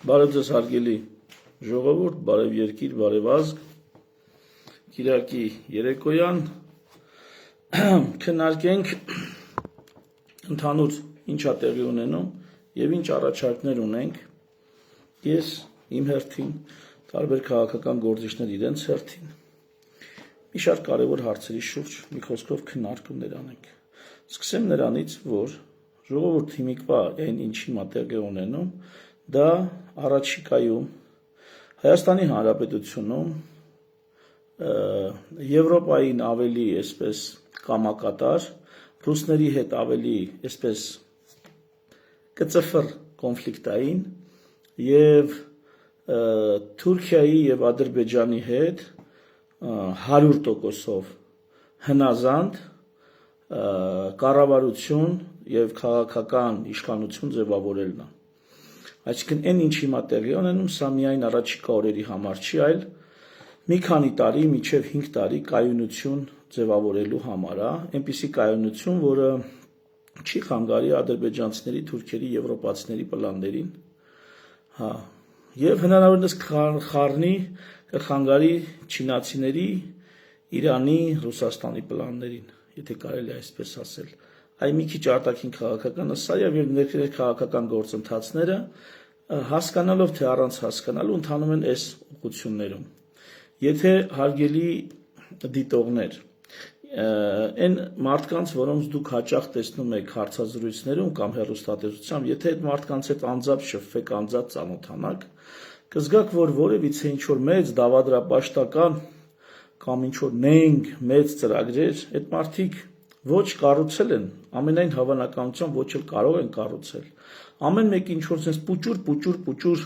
Բարև ձեզ հարգելի ժողովուրդ, բարև երկիր, բարև ազգ, Կիրակի երեկոյան քննարկենք ընդհանուր ինչա տեղի ունենում եւ ինչ առաջարկներ ունենք ես իմ հերթին, տարբեր քաղաքական գործիչներ իրենց հերթին մի շարք կարևոր հարցերի շուրջ մի խոսքով քննարկումներ անենք։ Սկսեմ նրանից, որ ժողովուրդ հիմիկվա այն ինչի մա տեղի ունենում, դա առաջիկայում Հայաստանի Հանրապետությունում Եվրոպային ավելի այսպես կամակատար, ռուսների հետ ավելի այսպես կծֆր կոնֆլիկտային եւ Թուրքիայի եւ Ադրբեջանի հետ 100%-ով հնազանդ կառավարություն եւ քաղաքական իշխանություն ձևավորելն է։ Այսինքն այն ինչ հիմա տեղի ունենում, սա միայն առաջիկա օրերի համար չի, այլ մի քանի տարի, մինչև 5 տարի կայունություն ձևավորելու համար է, այնպիսի կայունություն, որը չի խանգարի ադրբեջանցիների, թուրքերի, եվրոպացիների պլաններին, եւ հնարավորինս խանգարի չինացիների, Իրանի, Ռուսաստանի պլաններին, եթե կարելի է այսպես ասել։ Այ մի քիչ արտաքին քաղաքական սա եւ ներքին քաղաքական գործընթացները հասկանալով թե առանց հասկանալու ընթանում են այս ուղղություններում։ Եթե հարգելի դիտողներ, այն մարդկանց, որոնց դուք հաճախ տեսնում եք հարցազրույցներում կամ հեռուստատեսությամբ, եթե այդ մարդկանց հետ անձամբ շփվեք, անձամբ ծանոթանաք, կզգաք, որ որևիցե ինչ որ մեծ դավադրապաշտական կամ ինչ որ նենգ մեծ ծրագրեր, այդ մարդիկ ոչ կառուցել են, ամենայն հավանականությամբ ոչ էլ կարող են կառուցել։ Ամեն մեկը ինչ որ sense պուճուր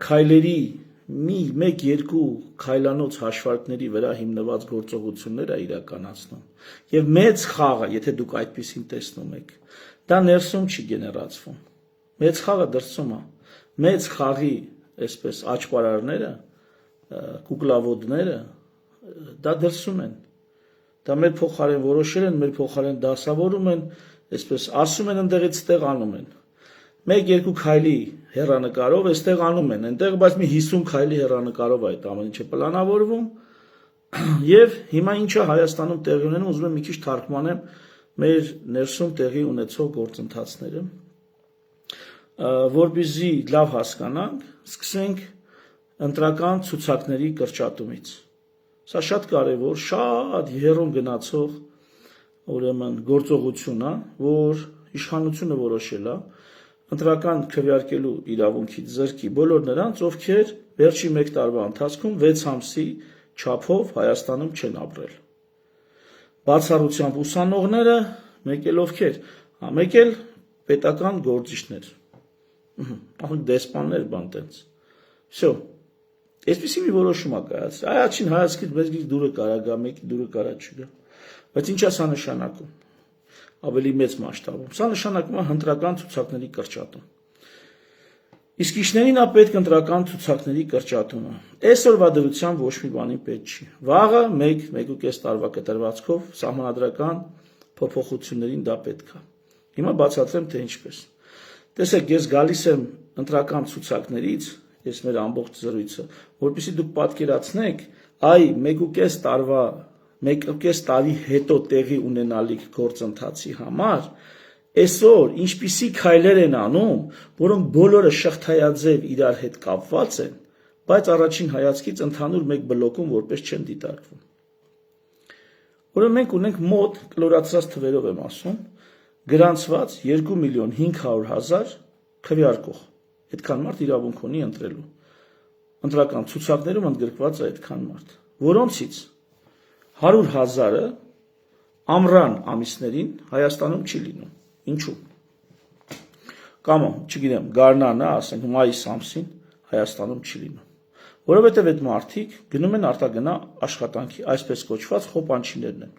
քայլերի մեկ-երկու քայլանոց հաշվարկների վրա հիմնված գործողություններ է իրականացնում։ Եվ մեծ խաղը, եթե դուք այդպեսին տեսնում եք, դա ներսում չի գեներացվում։ Մեծ խաղը դրսում է։ Մեծ խաղի այսպես աճպարարները, կուկլավոդները դա դրսում են։ Դա մեր փոխարեն որոշել են, մեր փոխարեն դասավորում են, այսպես ասում են ընդեղից ստեղ անում են։ 1-2 քայլի հեռանկարով այստեղ անում են, այնտեղ բայց մի 50 քայլի հեռանկարով այդ ամեն ինչը պլանավորվում։ Եվ հիմա ինչա Հայաստանում տեղի ունենում, ուզում եմ մի քիչ թարգմանեմ մեր ներսում տեղի ունեցող գործընթացները, որպեսզի լավ հասկանանք, սկսենք ընտրական ցուցակների կրճատումից։ Սա շատ կարևոր, շատ եռում գնացող ուրեմն գործողություն է, որ իշխանությունը որոշել է ընտրական քվեարկելու իրավունքից զրկի բոլոր նրանց, ովքեր վերջի 1 տարվա ընթացքում 6 ամսի չափով Հայաստանում չեն ապրել։ Բացառությամբ ուսանողները, մեկ էլ ովքեր, մեկ էլ պետական գործիչներ, դեսպաններ, բան տենց։ Всё։ Այսպեսի մի որոշում է կայացել։ Առաջին հայացքից մեզ դուրը կարա գա, մեկի դուրը կարա չգա։ Բայց ինչ է սա նշանակում։ Ավելի մեծ մասշտաբում։ Սա նշանակում է ընտրական ցուցակների կրճատում։ Իսկ ինչներին է պետք ընտրական ցուցակների կրճատումը։ Այսօրվա դրությամբ ոչ մի բանի պետք չի։ Վաղը 1-1.5 տարվա կտրվածքով սահմանադրական փոփոխություններին դա պետք է։ Հիմա բացատրեմ թե ինչպես։ Տեսեք, ես գալիս եմ ընտրական ցուցակներից, ես մեր ամբողջ զրույցը, որպեսզի դուք պատկերացնեք, այ 1.5 տարվա 1.5 տարի հետո տեղի ունենալիք գործընթացի համար այսօր ինչպիսի քայլեր են անում, որոնք բոլորը շղթայաձև իրար հետ կապված են, բայց առաջին հայացքից ընդհանուր մեկ բլոկում որպես չեն դիտարկվում։ Ուրեմն մենք ունենք մոտ կլորացրած թվերով եմ ասում, գրանցված 2.500.000 քվեարկող։ Այդքան մարդ իրավունք ունի ընտրելու։ Ընտրական ցուցակներում ընդգրկված է այդքան մարդ, որոնցից 100,000-ը ամռան ամիսներին Հայաստանում չի լինում։ Ինչու՞։ Կամ, չգիտեմ, գարնանը, ասենք մայիս ամսին Հայաստանում չի լինում։ Որովհետև այդ մարդիկ գնում են արտագնա աշխատանքի, այսպես կոչված խոպանչիներն են։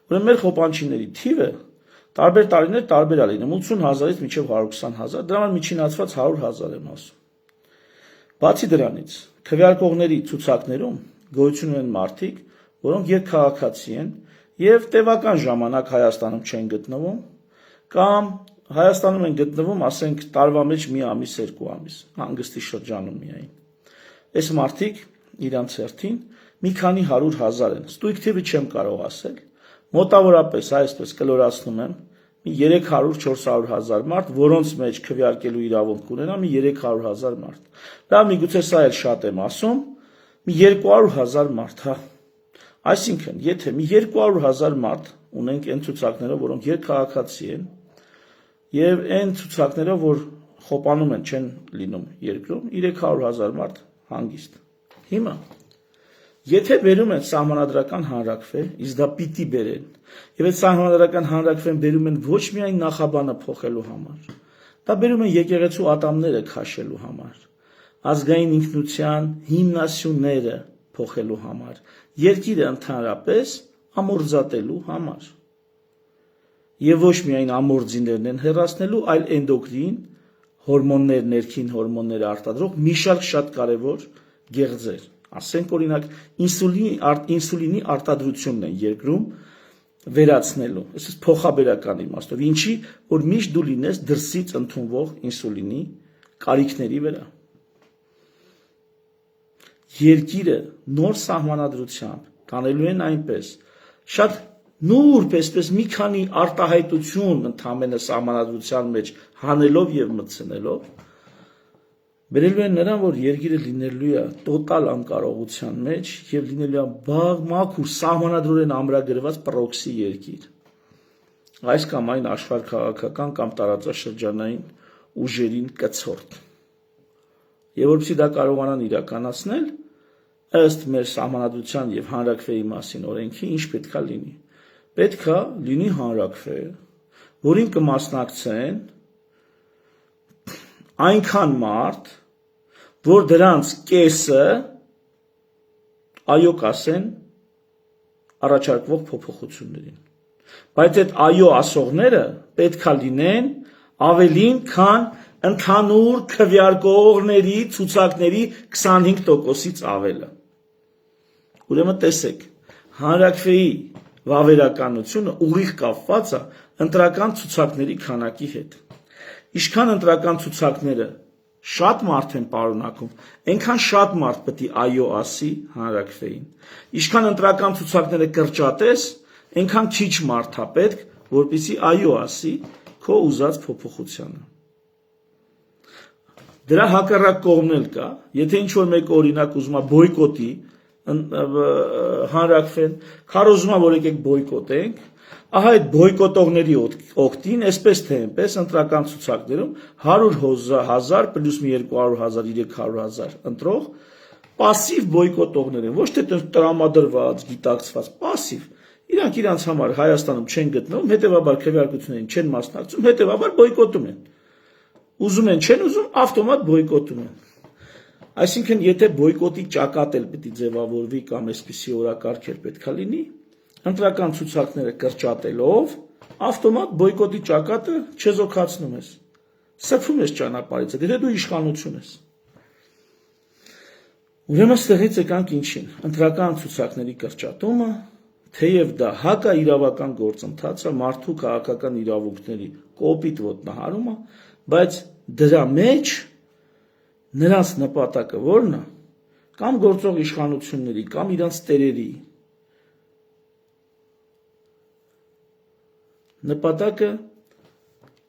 Ուրեմն մեր խոպանչիների թիվը տարբեր տարիներ տարբեր է լինում, 80,000-ից մինչև 120,000, դրա համար միջինացված 100,000 եմ ասում։ Բացի դրանից, քվեարկողների ցուցակներում գոյություն ունեն մարդիկ, որոնք երկքաղաքացի են եւ տևական ժամանակ Հայաստանում չեն գտնվում, կամ Հայաստանում են գտնվում, ասենք, տարվա մեջ մի ամիս, 2 ամիս, հանգստի շրջանում միայն։ Այս մարդիկ իրանց հերթին մի քանի 100,000 են։ Ստույգ թիվը չեմ կարող ասել։ Մոտավորապես այսպես կլորացնում եմ, մի 300-400,000 մարդ, որոնց մեջ քվեարկելու իրավունք ունենա մի 300,000 մարդ։ Դա միգուցե սա էլ շատ եմ ասում, մի 200,000 մարդ, հա։ Այսինքն, եթե մի 200,000 մարդ ունենք այն ցուցակներով, որոնք երկքաղաքացի են, եւ այն ցուցակներով, որ խոպանում են, չեն լինում երկրում, 300,000 մարդ հանգիստ։ Հիմա, եթե բերում են սահմանադրական հանրաքվե, իսկ դա պիտի բերեն, եւ այդ սահմանադրական հանրաքվեն բերում են ոչ միայն նախաբանը փոխելու համար, դա բերում են եկեղեցու ատամները քաշելու համար, ազգային ինքնության հիմնասյունները փոխելու համար, երկիրը ընդհանրապես ամորձատելու համար։ Եվ ոչ միայն ամորձիներն են հեռացնելու, այլ էնդոկրին հորմոններ, ներքին հորմոնները արտադրող մի շարք շատ կարևոր գեղձեր։ Ասենք օրինակ ինսուլինի արտադրությունն են երկրում վերացնելու, այսպես փոխաբերական իմաստով, ինչի որ միշտ դու լինես դրսից ընդունվող ինսուլինի կարիքների վրա։ Երկիրը նոր սահմանադրությամբ կանելու են այնպես, շատ նուրբ այսպես մի քանի արտահայտություն ընդհանրապես սահմանադրության մեջ հանելով եւ մտցնելով, բերելու են նրան, որ երկիրը լինելու է տոտալ անկարողության մեջ եւ լինելու է մաքուր սահմանադրորեն ամրագրված պրոքսի երկիր։ Այս կամ այն աշխարհքաղաքական կամ տարածաշրջանային ուժերին կցորդ։ Եվ որպեսզի դա կարողանան իրականացնել, ըստ մեր սահմանադրության եւ հանրաքվեի մասին օրենքի, ինչ պետքա լինի։ Պետքա լինի հանրաքվե, որին կմասնակցեն այնքան մարդ, որ դրանց կեսը այո կասեն առաջարկվող փոփոխություններին։ Բայց այդ այո ասողները պետքա լինեն ավելին, քան ընդհանուր քվեարկողների ցուցակների 25%-ից ավելը։ Ուրեմն տեսեք, հանրաքվեի վավերականությունը ուղիղ կապված է ընտրական ցուցակների քանակի հետ։ Ինչքան ընտրական ցուցակները շատ մարդ են պարունակում, այնքան շատ մարդ պետք է այո ասի հանրաքվեին։ Ինչքան ընտրական ցուցակները կրճատես, այնքան քիչ մարդ է պետք, որպեսզի այո ասի քո ուզած փոփոխությանը։ Դրա հակառակ կողմն էլ կա, եթե ինչ-որ մեկ օրինակ ուզում է բոյկոտի հանրաքվեն, քարոզում է, որ եկեք բոյկոտենք, ահա այդ բոյկոտողների օգտին, այսպես թե այնպես ընտրական ցուցակներում 100,000 պլյուս 200,000, 300,000 ընտրող պասիվ բոյկոտողներ են, ոչ թե տրամադրված, գիտակցված, պասիվ։ Իրանք իրանց համար Հայաստանում չեն գտնվում, հետևաբար քվեարկություններին չեն մասնակցում, հետևաբար բոյկոտում են։ Ուզում են, չեն ուզում, ավտոմատ բոյկոտում են։ Այսինքն, եթե բոյկոտի ճակատ էլ պետք է ձևավորվի կամ այսպիսի օրակարգեր պետքա լինի, ընտրական ցուցակները կրճատելով, ավտոմատ բոյկոտի ճակատը չեզոքացնում ես։ Սրբում ես ճանապարհից, եթե դու իշխանություն ես։ Ուրեմն ստեղից եկանք ինչին, ընտրական ցուցակների կրճատումը, թեև դա հակաիրավական գործընթաց է, մարդու քաղաքական իրավունքների կոպիտ ոտնահարումը, բայց դրա մեջ նրանց նպատակը ո՞րն է, կամ գործող իշխանությունների, կամ իրանց տերերի նպատակը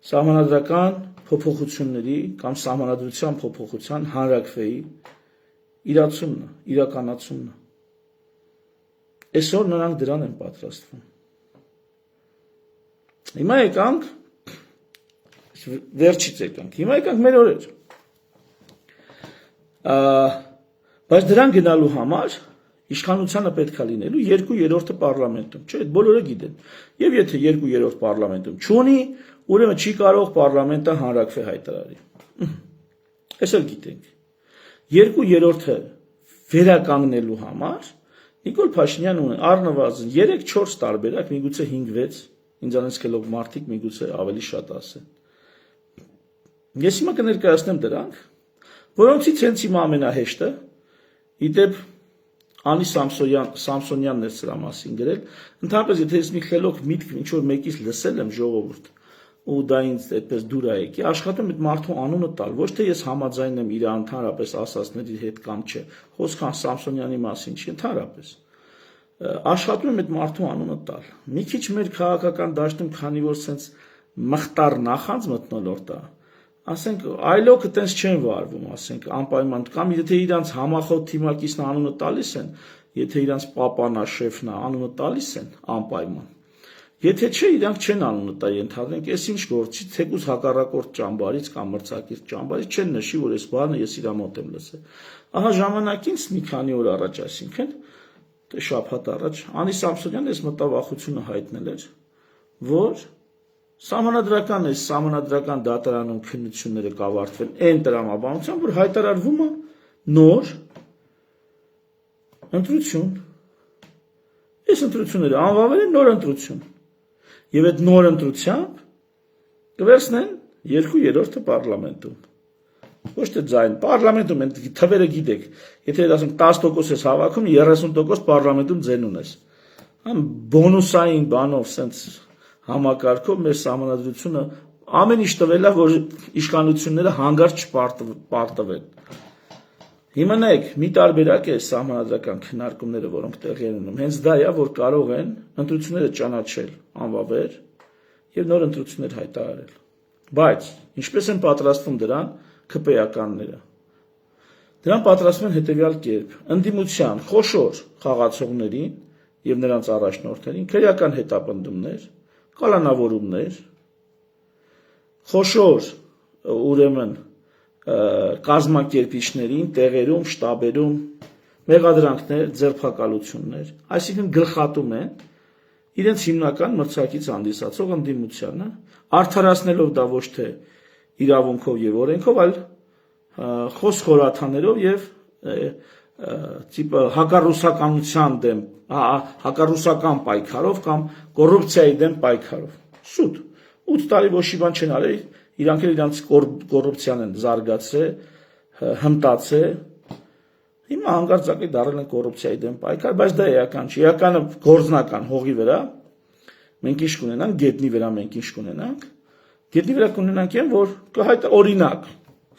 սահմանադրական փոփոխությունների կամ սահմանադրության փոփոխության հանրաքվեի իրացումն է, իրականացումն է։ Այսօր նրանք դրան են պատրաստվում։ Հիմա եկանք, վերջից եկանք, հիմա եկանք մեր օրեր։ Բայց դրան գնալու համար իշխանությանը պետք է լինելու 2/3 պարլամենտում, չէ, բոլորը գիտեն։ Եվ եթե 2/3 պարլամենտում չունի, ուրեմն չի կարող պարլամենտը հանրաքվե հայտարարի։ Այս էլ գիտենք։ 2/3-ը վերականգնելու համար Նիկոլ Փաշինյանը ունի առնվազն 3-4 տարբերակ, միգուցե 5-6, ինձանից քելով մարդիկ միգուցե ավելի շատ ասեն։ Ես հիմա կներկայացնեմ դրանք, որոնցից հենց հիմա ամենահեշտը, իդեպ Անի Սամսոնյանն էր սրա մասին գրել, ընդհանրապես եթե ես մի խելոք միտք ինչ-որ մեկից լսել եմ ժողովուրդ, ու դա ինձ այդպես դուր է եկի, աշխատում եմ այդ մարդու անունը տալ, ոչ թե ես համաձայն եմ իր ընդհանրապես ասածների հետ կամ չէ, խոսքը Սամսոնյանի մասին չի, ընդհանրապես աշխատում եմ այդ մարդու անունը տալ։ Մի քիչ մեր քաղաքական դաշտում, քանի որ սենց մխտար նախանձ մթնոլորտ է, ասենք այլոքը տենց չեն վարվում, ասենք անպայման կամ եթե իրանց համախոհ թիմակիցն անունը տալիս են, եթե իրանց պապանա շեֆնա անունը տալիս են անպայման։ Եթե չէ, իրանք չեն անունը տա ենթադրենք, ես ինչ գործի, թեկուզ հակառակորդ ճամբարից կամ մրցակից ճամբարից չեն նշի, որ այս բանը ես իրա մոտ եմ լսել։ Ահա ժամանակից մի քանի օր առաջ, այսինքն շաբաթ առաջ, Անի Սամսոնյանը այս մտավախությունը հայտնել էր, որ սահմանադրական դատարանում քննությունները կավարտվեն այն տրամաբանությամբ, որ հայտարարվում է նոր ընտրություն։ Այս ընտրությունները անվանել են նոր ընտրություն։ Եվ այդ նոր ընտրությամբ կվերցնեն 2/3 պարլամենտում։ Ոչ թե ձայն, պարլամենտում են թվերը գիտեք, եթե ասենք 10% ես հավաքում, 30% պարլամենտում ձեն ունես։ Բոնուսային բանով, սենց համակարգով մեր սահմանադրությունը ամեն ինչ տվել է, որ իշխանությունները հանգարց չպարտվեն։ Հիմա նայեք, մի տարբերակ է սահմանադրական քննարկումները, որոնք տեղի են ունենում, հենց դա է, որ կարող են ընտրությունները ճանաչել անվավեր եւ նոր ընտրություններ հայտարարել։ Բայց ինչպես են պատրաստվում դրան ԿՊԵ-ականները։ Դրան պատրաստվում են հետևյալ կերպ. ընդդիմության խոշոր խաղացողներին եւ նրանց առաջնորդներին քրեական հետապնդումներ, կալանավորումներ, խոշոր ուրեմն կազմակերպիչներին, տեղերում, շտաբերում մեղադրանքներ, ձերբակալություններ, այսինքն գլխատում են իրենց հիմնական մրցակից հանդիսացող ընդդիմությանը, արդարացնելով դա ոչ թե իրավունքով եւ օրենքով, այլ խոսք-խորաթաներով եւ հակառուսականության դեմ, հակառուսական պայքարով կամ կոռուպցիայի դեմ պայքարով։ Սուտ 8 տարի ոչ մի բան չեն արել, իրանք էլ իրանց կոռուպցիան են զարգացրել, հմտացել։ Հիմա հանկարծակի դարել են կոռուպցիայի դեմ պայքար, բայց դա էական չի, էականը գործնական հողի վրա մենք ինչ կունենանք, գետնի վրա մենք ինչ կունենանք, գետնի վրա կունենանք են, որ կհայտ օրինակ,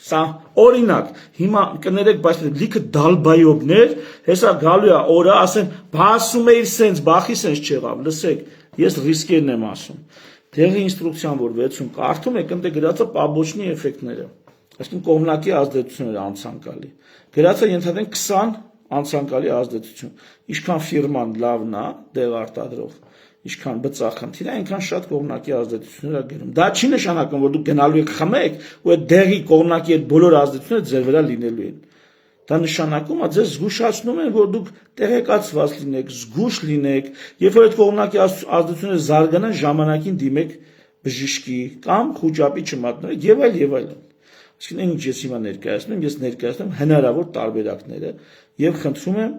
սա օրինակ, հիմա կներեք, բայց լիքը դալբայոբներ, հեսա գալու է օրը, ասեն, բասում էիր սենց, բախի սենց չեղավ, լսեք, ես ռիսկերն եմ ասում, դեղի ինստրուկցիան, որ 6-ում կարդում եք, ընդ է գրածը պաբոչնի էֆեկտները, այսինքն կողմնակի ազդեցությունները անցանկալի, գրածը ենթադրենք 20 անցանկալի ազդեցություն, ինչքան ֆիրման լավն է, դեղ արտադրող, ինչքան բծախնդիր է, այնքան շատ կողմնակի ազդեցություններ է գրում։ Դա չի նշանակում, որ դուք գնալու եք խմեք, ու այդ դեղի կողմնակի այդ բոլոր ազդեցությունները ձեր վրա լինելու են։ Դա նշանակում է, ձեզ զգուշացնում են, որ դուք տեղեկացված լինեք, զգուշ լինեք, երբ որ այդ կողմնակի ազդեցությունները զարգանան, ժամանակին դիմեք բժշկի կամ խուճապի չմատնեք եւ այլն։ Այսինքն այն ինչ ես հիմա ներկայացնում, ես ներկայացնում հնարավոր տարբերակները եւ խնդրում եմ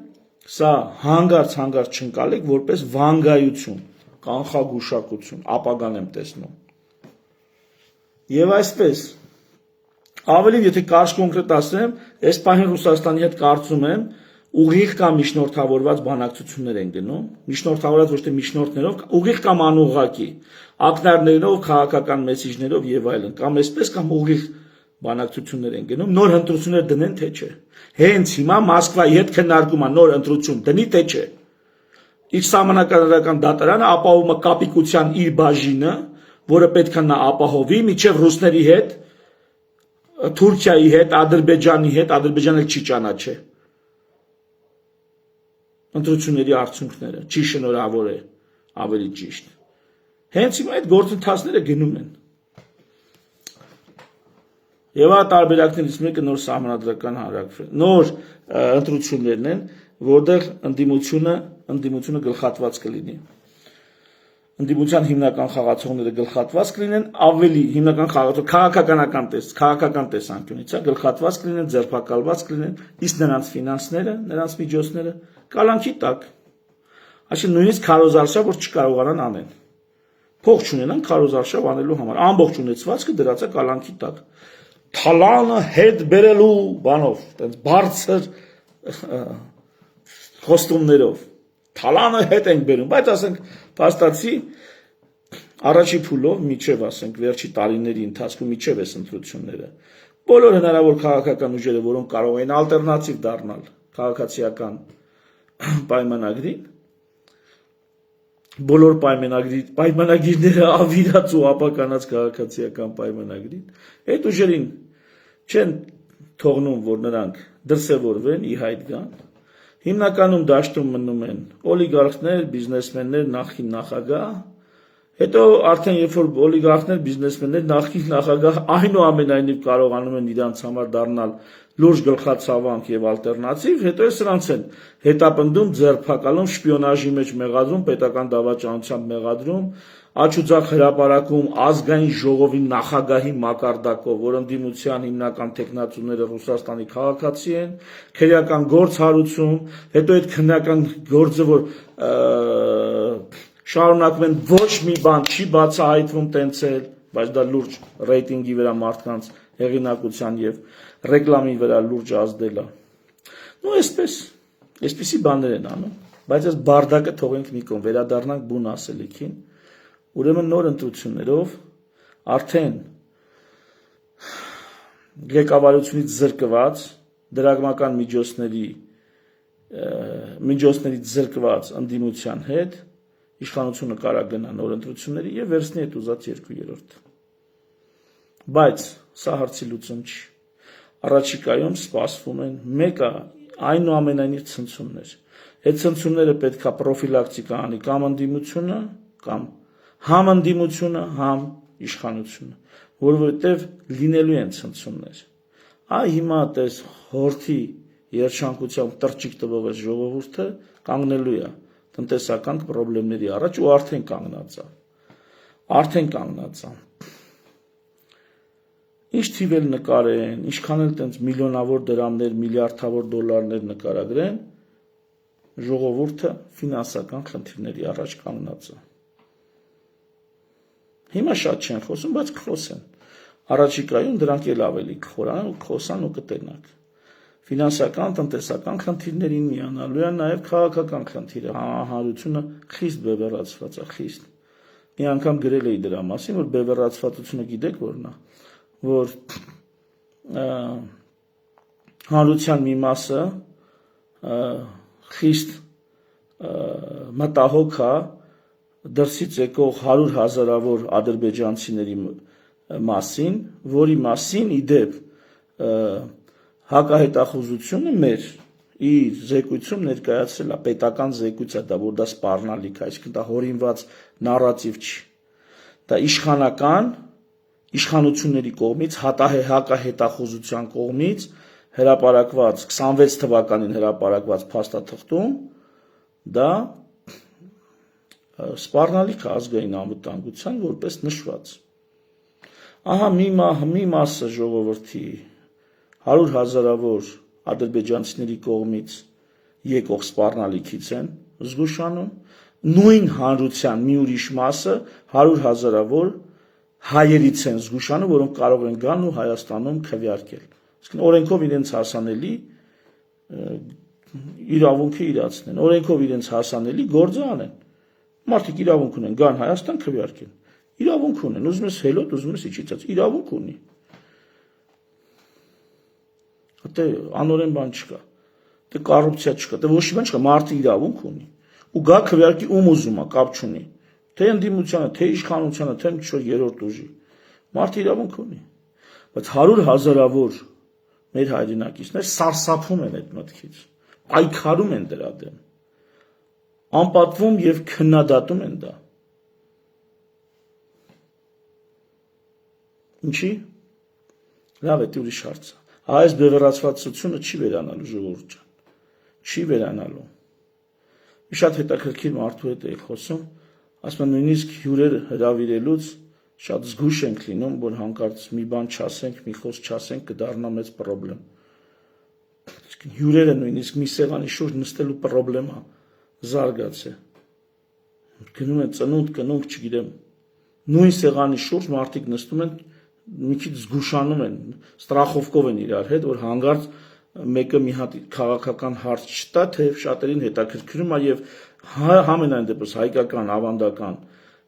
սա հանգարց չընկալեք որպես վանգայություն, կանխագուշակություն, ապագան եմ տեսնում։ Եվ այսպես, ավելի եթե կարճ կոնկրետ ասեմ, այս պահին Ռուսաստանի հետ կարծում եմ ուղիղ կամ միջնորդավորված բանակցություններ են գնում, միջնորդավորված ոչ թե միջնորդներով, ուղիղ կամ անուղղակի, ակնարներով, քաղաքական մեսիջներով եւ այլն, կամ այսպես կամ ուղիղ բանակցություններ են գնում, նոր ընտրություններ դնեն թե չէ։ Հենց հիմա Մոսկվայի հետ քննարկում է նոր ընտրություն դնի թե չէ։ Իր սահմանադրական դատարանը ապահովում է կապիկության իր բաժինը, որը պետք է նա ապահովի միջև ռուսների հետ, Թուրքիայի հետ, Ադրբեջանի հետ, Ադրբեջանը չի ճանաչել ընտրությունների արդյունքները, չի շնորհավոր է, ավելի ճիշտ։ Հենց հիմա այդ գործընթացները գնում են։ Եվ այդ տարբերակներից մեկը նոր սահմանադրական հանրակրթություն, նոր ընտրություններն են, որտեղ ընդդիմությունը գլխատված կլինի։ Ընդդիմության հիմնական խաղացողները գլխատված կլինեն, ավելի հիմնական քաղաքական տեսանկյունից գլխատված կլինեն, ձերբակալված կլինեն, իսկ նրանց ֆինանսները, նրանց միջոցները կալանքի տակ։ Այսինքն նույնիսկ քարոզարշավ որ չկարողանան անեն։ Փող չունենան քարոզարշավ անելու համար, ամբողջ ունեցվածքը դրած է կալանքի տակ։ Թալանը հետ բերելու բանով, այդպես բարձր խոստումներով։ Թալանը հետ ենք բերում, բայց ասենք փաստացի առաջի փուլով միջև ասենք վերջի տարիների ընթացքում միջև էս ընտրությունները բոլոր հնարավոր քաղաքական ուժերը, որոնք կարող են ալտերնատիվ դառնալ քաղաքացիական պայմանագրին, բոլոր պայմանագիրները ավիրած ու ապականած քաղաքացիական պայմանագրին, այդ ուժերին չեն թողնում, որ նրանք դրսևորվեն, ի հայտ գան, հիմնականում դաշտում մնում են օլիգարխներ, բիզնեսմեններ, նախկին նախագահ, հետո արդեն երբ որ օլիգարխներ, բիզնեսմեններ, նախկին նախագահ այնուամենայնիվ կարողանում են իրանց համար դառնալ լուրջ գլխացավանք եւ ալտերնատիվ, հետո սրանց են հետապնդում, ձերբակալում, շպիոնաժի մեջ մեղադրում, պետական դավաճանությամբ մեղադրում, աչուձախ հրապարակում ազգային ժողովի նախագահի մակարդակով, որ ընդդիմության հիմնական տեխնացուները Ռուսաստանի քաղաքացի են, քրեական գործ հարուցում, հետո այդ քննական գործը, որ շարունակում են ոչ մի բան չի բացահայտվում տենցել, բայց դա լուրջ ռեյտինգի վրա մարդկանց հեղինակության եւ ռեկլամի վրա լուրջ ազդել է։ Ну այսպեսի բաներ են անում, բայց այս բարդակը թողենք մի կողմ, վերադառնանք բուն ասելիքին, ուրեմն նոր ընտրություններով արդեն ղեկավարությունից զրկված դրամական միջոցներից զրկված ընդդիմության հետ իշխանությունը կարող գնա նոր ընտրությունների եւ վերցնի այդ ուզած 2/3։ Բայց սա հարցի լուծում չի։ Առաջիկայում սպասվում են մեկը այնուամենայնիվ ցնցումներ։ Այդ ցնցումները պետքա պրոֆիլակտիկա անի կամ ընդդիմությունը, կամ համ ընդդիմությունը, համ իշխանությունը, որովհետև լինելու են ցնցումներ։ Այ հիմա տես հորթի երջանկությամբ տրճիկ տվող այս ժողովուրդը կանգնելու է տնտեսական խնդիրների առաջ ու արդեն կանգնած է։ Ինչ թիվել նկարեն, ինչքան էլ տենց միլիոնավոր դրամներ, միլիարդավոր դոլարներ նկարագրեն, ժողովուրդը ֆինանսական խնդիրների առաջ կանգնած է։ Հիմա շատ չեն խոսում, բայց կխոսեն։ Առաջիկայում դրանք էլ ավելի կխորանան ու կխոսան ու կտենակ։ Ֆինանսական, տնտեսական խնդիրներին միանալու է նաև քաղաքական խնդիրը, հանրությունը խիստ բևեռացված է, խիստ։ Մի անգամ գրել էի դրա մասին, որ բևեռացվածությունը գիտեք որն է, որ հանրության մի մասը խիստ մտահոգ է դրսից եկող 100,000-ավոր ադրբեջանցիների մասին, որի մասին իդեպ հակահետախուզությունը մեր իր զեկույցում ներկայացրել է, պետական զեկույց է դա, որ դա սպառնալիք է, այսինքն դա հորինված նարատիվ չի։ Դա իշխանությունների կողմից, հակահետախուզության կողմից հրապարակված 26 թվականին հրապարակված փաստաթղթում դա սպառնալիք է ազգային անվտանգության որպես նշված։ Ահա մի մասը ժողովրդի 100,000-ավոր ադրբեջանցիների կողմից եկող սպառնալիքից են զգուշանում, նույն հանրության մի ուրիշ մասը 100,000-ավոր հայերից են զգուշանում, որոնք կարող են գան ու Հայաստանում քվեարկել։ Իսկ օրենքով իրենց հասանելի իրավունքը իրացնեն, օրենքով իրենց հասանելի գործը անեն։ Մարդիկ իրավունք ունեն գան Հայաստան քվեարկեն։ Իրավունք ունեն, ուզում ես հելոտ, ուզում ես իջիցած, իրավունք ունի։ Դե անօրեն բան չկա, դե կոռուպցիա չկա, դե ոչ մի բան չկա, մարդը իրավունք ունի ու գա քվեարկի ում ուզում է, կապ չունի, թե ընդդիմությանը, թե իշխանությանը, թե ինչ որ երրորդ ուժի, մարդը իրավունք ունի, բայց 100,000-ավոր մեր հայրենակիցներ սարսափում են այդ մտքից, պայքարում են դրա դեմ, անպատվում եւ քննադատում են դա։ Ինչի՞։ Լավ է, դե ուրիշ հարց է։ Այս բևեռացվածությունը չի վերանալու ժողովուրդ ջան, չի վերանալու։ Մի շատ հետաքրքիր մարդու հետ էի խոսում, ասում են նույնիսկ հյուրեր հրավիրելուց շատ զգույշ ենք լինում, որ հանկարծ մի բան չասենք, մի խոսք չասենք, կդառնա մեծ պրոբլեմ։ Հյուրերը նույնիսկ մի սեղանի շուրջ նստելու պրոբլեմա զարգացել։ Գնում են ծնունդ, կնունք, չգիտեմ, նույն սեղանի շուրջ մարդիկ նստում են մի քիչ զգուշանում են, ստրախովկով են իրար հետ, որ հանգարց մեկը մի հատ քաղաքական հարց չտա, թե շատերին հետաքրքրում է եւ համենայն դեպս հայկական ավանդական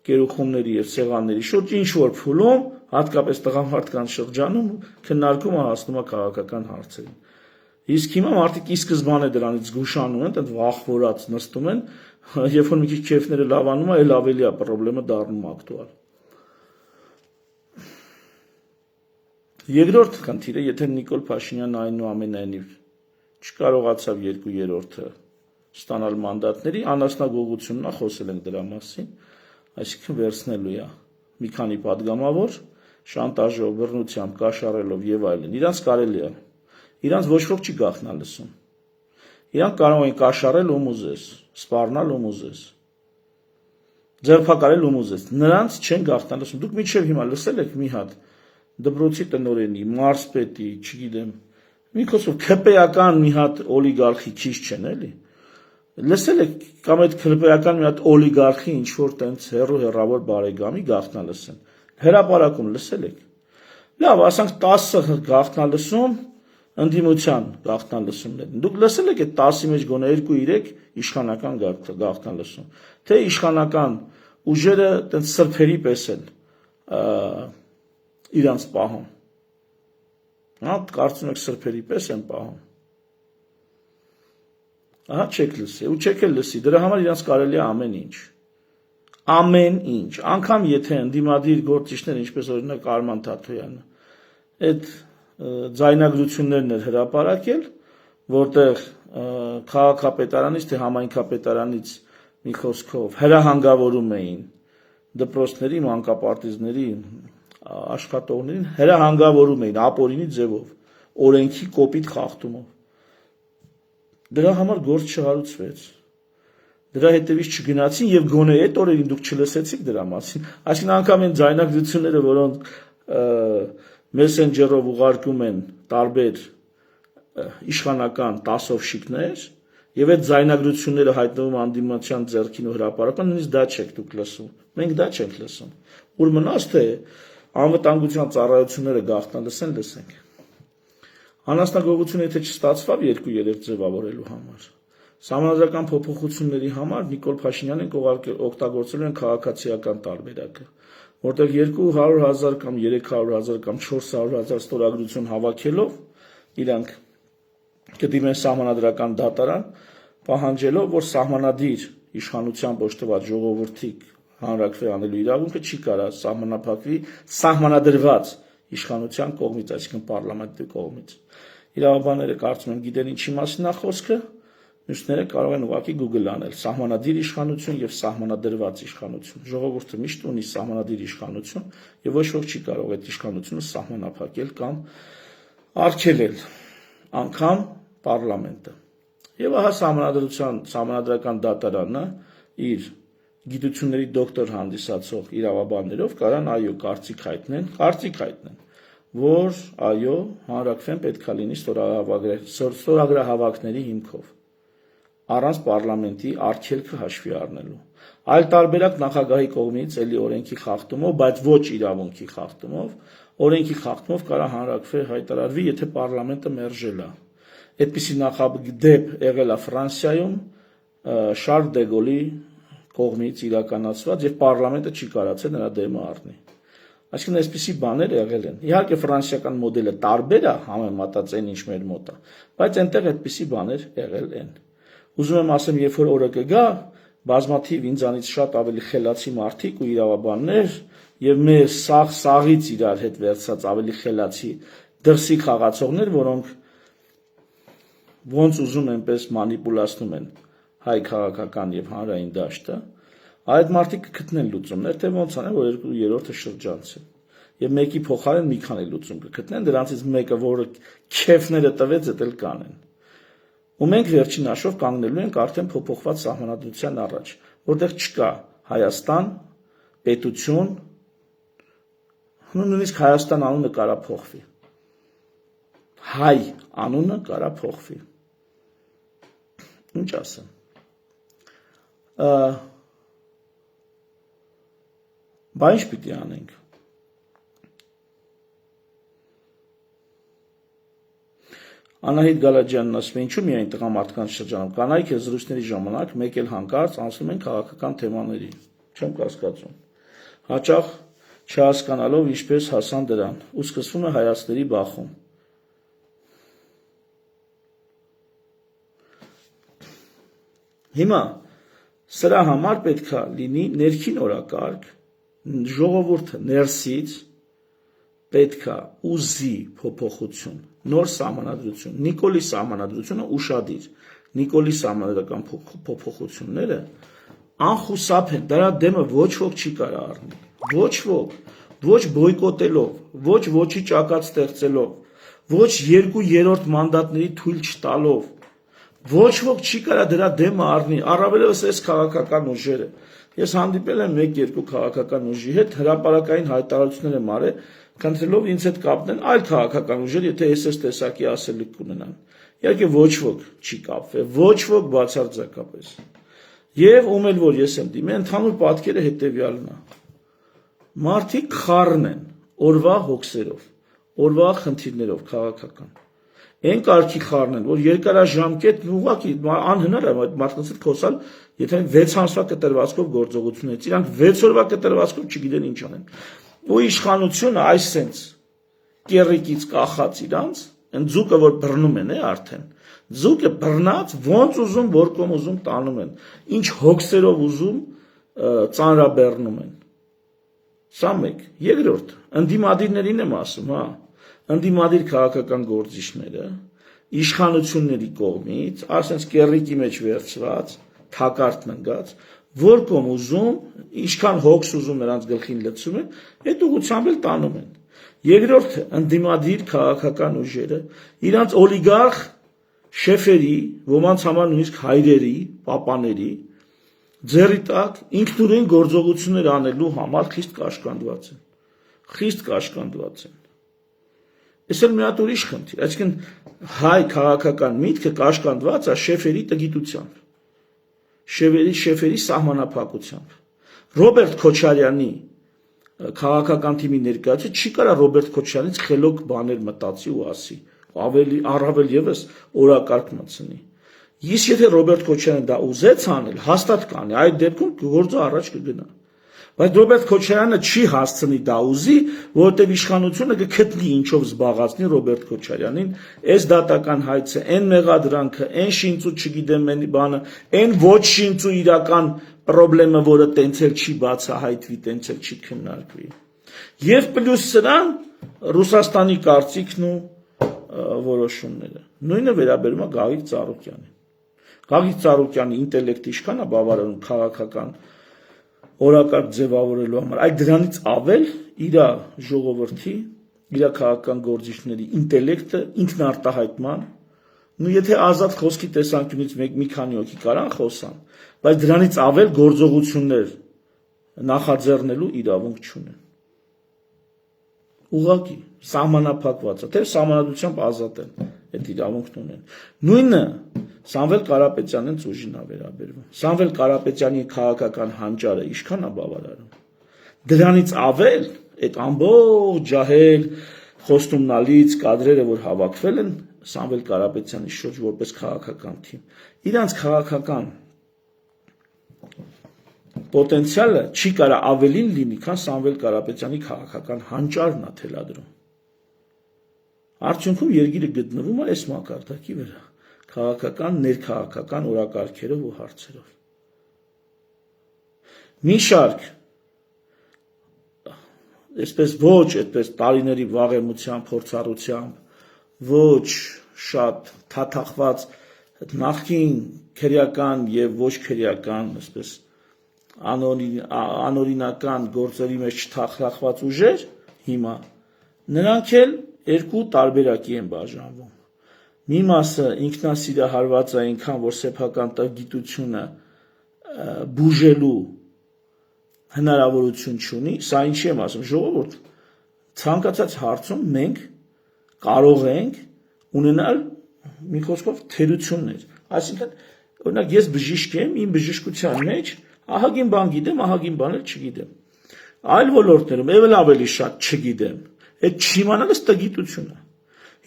գերուխումների եւ սեղանների շուրջ ինչ որ փուլում, հատկապես տղամարդկանց շրջանում քննարկումը հասնում է քաղաքական հարցերին։ Իսկ հիմա մարդիկ ի սկզբանե դրանից զգուշանում են, այդ վախվորած նստում են, երբ որ մի քիչ քեֆները լավանում է, այլ ավելի է խնդրը դառնում ակտուալ։ Երկրորդ խնդիրը, եթե Նիկոլ Փաշինյանը այնուամենայնիվ չկարողացավ 2/3 ստանալ մանդատների, անասնագողությունն է, խոսել ենք դրա մասին, այսինքն վերցնելու է մի քանի падգամավոր, շանտաժով, բռնությամբ, կաշառելով եւ այլն։ Իրանց կարելի է, իրանց ոչ ոք չի գաղտնալսում։ Իրանք կարող են կաշառել ում ուզես, սպառնալ ում ուզես, ձերբակալել ում ուզես, նրանց չեն գաղտնալսում։ Դուք մինչև հիմա լսել եք մի հատ դպրոցի տնօրենի, մարզպետի, չգիտեմ, մի խոսքով քպեական մի հատ օլիգարխի քիչ չեն, էլի։ Լսել եք կամ այդ քպեական մի հատ օլիգարխի ինչ որ տենց հերավոր բարեկամի գաղտնալսեն։ Հրապարակում լսել եք։ Լավ, ասենք 10 գաղտնալսում, ընդդիմության գաղտնալսումներ։ Դուք լսել եք այդ 10-ի մեջ գոնե 2-3 իշխանական գաղտնալսում, թե իշխանական ուժերը տենց սրբերի պես են իրանց պահում։ Հա, կարծում եք սրբերի պես են պահում։ Ահա չեք լսի, ու չեք էլ լսի, դրա համար իրանց կարելի է ամեն ինչ։ Ամեն ինչ, անգամ եթե ընդդիմադիր գործիչներ, ինչպես օրինակ Արման Թաթոյանը, այդ ձայնագրություններն էր հրապարակել, որտեղ քաղաքապետարանից թե համայնքապետարանից մի խոսքով հրահանգավորում էին դպրոցների, մանկապարտեզների աշխատողներին, հրահանգավորում էին ապօրինի ձևով, օրենքի կոպիտ խախտումով։ Դրա համար գործ չհարուցվեց։ Դրա հետևից չգնացին եւ գոնե այդ օրերին դուք չլսեցիք դրա մասին։ Այսինքն անգամ այն ձայնագրությունները, որոնք մեսենջերով ուղարկում են տարբեր իշխանական տասովշիկներ, եւ այդ ձայնագրությունները հայտնվում անդիմացիան ձեռքին ու հրապարակում, նույնիսկ դա չեք դուք լսում։ Մենք դա չենք լսում։ Ուր մնաց թե անվտանգության ծառայությունները գաղտնալսեն, լսենք։ Անասնագողությունը եթե չստացվավ 2/3 ձևավորելու համար, սահմանադրական փոփոխությունների համար Նիկոլ Փաշինյանն օգտագործել են քաղաքացիական տարբերակը, որտեղ 200,000 կամ 300,000 կամ 400,000 ստորագրություն հավաքելով իրանք կդիմեն սահմանադրական դատարան, պահանջելով, որ սահմանադիր իշխանությամբ օժտված ժողովրդի հանրաքվե անելու իրավունքը չի կարա սահմանափակվի սահմանադրված իշխանության կողմից, այսինքն պարլամենտի կողմից։ Իրավաբանները կարծում են գիտեն ինչի մասին է խոսքը, մյուսները կարող են ուղղակի Google անել սահմանադիր իշխանություն եւ սահմանադրված իշխանություն։ Ժողովուրդը միշտ ունի սահմանադիր իշխանություն եւ ոչ ոք չի կարող այդ իշխանությունը սահմանափակել կամ արգելել, անգամ պարլամենտը։ Եվ ահա սահմանադրական դատարանը իր գիտությունների դոկտոր հանդիսացող իրավաբաններով կարան այո կարծիք հայտնեն, որ այո հանրաքվեն պետք է լինի ստորագրահավաքների հիմքով, առանց պարլամենտի արգելքը հաշվի առնելու։ Այլ տարբերակ նախագահի կողմից էլի օրենքի խախտումով, բայց ոչ իրավունքի խախտումով, օրենքի խախտումով կարա հանրաքվե հայտարարվի, եթե պարլամենտը մերժել է։ Այդպիսի նախադեպ եղել է Ֆրանսիայում Շարլ դե Գոլի կողմից իրականացված եւ պարլամենտը չի կարացել նրա դեմը առնի։ Այսինքն այսպիսի բաներ եղել են։ Իհարկե ֆրանսիական մոդելը տարբեր է համեմատած այն ինչ մեր մոտ է, բայց այնտեղ այդպիսի բաներ եղել են։ Ուզում եմ ասեմ, երբ որ օրը կգա, բազմաթիվ ինձանից շատ ավելի խելացի մարդիկ ու իրավաբաններ եւ մեր սաղից իրար հետ վերցած ավելի խելացի դրսի խաղացողներ, որոնք ոնց ուզում այնպես մանիպուլացնում են հայ քաղաքական եւ հանրային դաշտը, այդ մարդիկ կգտնեն լուծումներ, թե ոնց անեն, որ 2/3 շրջանցեն։ Եվ մեկի փոխարեն մի քանի լուծում կգտնեն, դրանցից մեկը, որը քեֆները տվեց, դա էլ կանեն։ Ու մենք վերջին հաշվով կանգնելու ենք արդեն փոփոխված սահմանադրության առաջ, որտեղ չկա Հայաստան, պետություն, նույնիսկ Հայաստան անունը կարա փոխվի։ Հայ անունը կարա փոխվի։ Ինչ ասեմ։ Բա ինչ պիտի անենք։ Անահիտ Գալաջյանն ասում է, ինչու միայն տղամարդկանց շրջանում կանայք զրույցների ժամանակ մեկ էլ հանկարծ անցնում են քաղաքական թեմաների։ Չեմ կասկածում։ հաճախ չհասկանալով ինչպես հասան դրան, ու սկսվում է հայացքների բախում։ Հիմա սրա համար պետք է լինի ներքին օրակարգ, ժողովուրդը ներսից պետք է ուզի փոփոխություն, նոր սահմանադրություն, Նիկոլի սահմանադրությունը ուշադիր, Նիկոլի սահմանադրական փոփոխությունները անխուսափ են, դրա դեմը ոչ ոք չի կարող առնել, ոչ ոք, ոչ բոյկոտելով, ոչ ոչի ճակատ ստեղծելով, ոչ 2/3 մանդատների թույլ չտալով, ոչ ոք չի կարող դրա դեմը առնի, առավելևս այս քաղաքական ուժերը։ Ես հանդիպել եմ 1-2 քաղաքական ուժի հետ, հրապարակային հայտարարություններ եմ արել, քննելով ինձ հետ կապնեն այլ քաղաքական ուժեր, եթե այս տեսակի ասելիք կունենան։ Իհարկե ոչ ոք չի կապվել, ոչ ոք բացարձակապես։ Եվ ում էլ որ ես եմ դիմել, ընդհանուր պատկերը հետևյալն է։ Մարդիկ խառն են օրվա հոգսերով, օրվա խնդիրներով քաղաքական։ Այն կարգի խառն են, որ երկարաժամկետ ուղղակի անհնար է այդ մարդկանց հետ խոսալ, եթե 6 ամսվա կտրվածքով գործողություններից, իրանք 6 օրվա կտրվածքով չգիտեն ինչ անեն։ Ու իշխանությունը այսպես կեռիկից կախած իրանց, այն ձուկը որ բռնում են արդեն, ձուկը բռնած ոնց ուզում որ կոմ ուզում տանում են, ինչ հոգսերով ուզում ծանրաբեռնում են։ Սա մեկ, երկրորդ, ընդդիմադիրներին եմ ասում, հա, ընդդիմադիր քաղաքական գործիչները իշխանությունների կողմից, ասենց կեռիկի մեջ վերցված, թակարդ ննգած, որ կոմ ուզում, ինչքան հոգս ուզում նրանց գլխին լցում են, այդ ուղղությամբ էլ տանում են։ Երկրորդը, ընդդիմադիր քաղաքական ուժերը իրանց օլիգարխ շեֆերի, ոմանց համար նույնիսկ հայրերի, պապաների ձեռի տակ ինքնուրույն գործողություններ անելու համար խիստ կաշկանդված են։ Խիստ կաշկանդված են։ Այս էլ մի հատ ուրիշ խնդիր, այսինքն հայ քաղաքական միտքը կաշկանդված է շեֆերի տգիտությամբ, շեֆերի սահմանափակությամբ։ Ռոբերտ Քոչարյանի քաղաքական թիմի ներկայացուցիչ չի կարող Ռոբերտ Քոչարյանից խելոք բաներ մտածի ու ասի, առավել եւս օրակարգ մտցնի։ Իսկ եթե Ռոբերտ Քոչարյանը դա ուզեց անել, հաստատ կանի, այդ դեպքում գործը առաջ կգնա։ Բայց Ռոբերտ Քոչարյանը չի հասցնի դա ուզի, որովհետև իշխանությունը կգտնի ինչով զբաղացնի Ռոբերտ Քոչարյանին, այս դատական հայցը, այն մեղադրանքը, այն շինծու չգիտեմ այն բանը, այն ոչ շինծու իրական պրոբլեմը, որը տենց էլ չի բացահայտվի, տենց էլ չի քննարկվի։ Եվ պլյուս սրան Ռուսաստանի կարծիքն ու որոշումները։ Նույնը վերաբերում է Գագիկ Ծառուկյանին։ Գագիկ Ծառուկյանի ինտելեկտը ինչքան է բավարարում քաղաքական օրակարգ ձևավորելու համար, այդ դրանից ավել իր ժողովրդի, իր քաղաքական գործիչների ինտելեկտը ինքնարտահայտման, ու եթե ազատ խոսքի տեսանկյունից մի քանի հոգի կարան խոսան, բայց դրանից ավել գործողություններ նախաձեռնելու իրավունք չունեն։ Ուղղակի սահմանափակված է, թե սահմանադրությամբ ազատ են, այդ իրավունքն ունեն։ Նույնը Սամվել Կարապետյանին ուժին է վերաբերվում։ Սամվել Կարապետյանի քաղաքական հանճարը ինչքան է բավարարում։ Դրանից ավել այդ ամբողջ ջահել խոստումնալից կադրերը, որ հավաքվել են Սամվել Կարապետյանի շուրջ որպես քաղաքական թիմ, իրանց քաղաքական պոտենցիալը չի կարող ավելին լինի, քան Սամվել Կարապետյանի քաղաքական հանճարն է թելադրում։ Արդյունքում երկիրը գտնվում է այս մակարդակի վրա, քաղաքական, ներքաղաքական օրակարգերով ու հարցերով։ Մի շարք այսպես ոչ այդպես տարիների վաղեմությամբ, փորձառությամբ, ոչ շատ թաթախված նախկին քրեական եւ ոչ քրեական, այսպես անօրինական գործերի մեջ չթախրախված ուժեր հիմա նրանք էլ երկու տարբերակի են բաժանվում։ Մի մասը ինքնասիրահարված է այնքան, որ սեփական տգիտությունը բուժելու հնարավորություն չունի, սա ինչի եմ ասում, ժողովուրդ, ցանկացած հարցում մենք կարող ենք ունենալ մի խոսքով թերություններ, այսինքն օրինակ ես բժիշկ եմ, իմ բժշկության մեջ ահագին բան գիտեմ, ահագին բան էլ չգիտեմ։ Այլ ոլորտներում ևս ավելի շատ չգիտեմ։ Այդ չիմանալս տգիտություն է։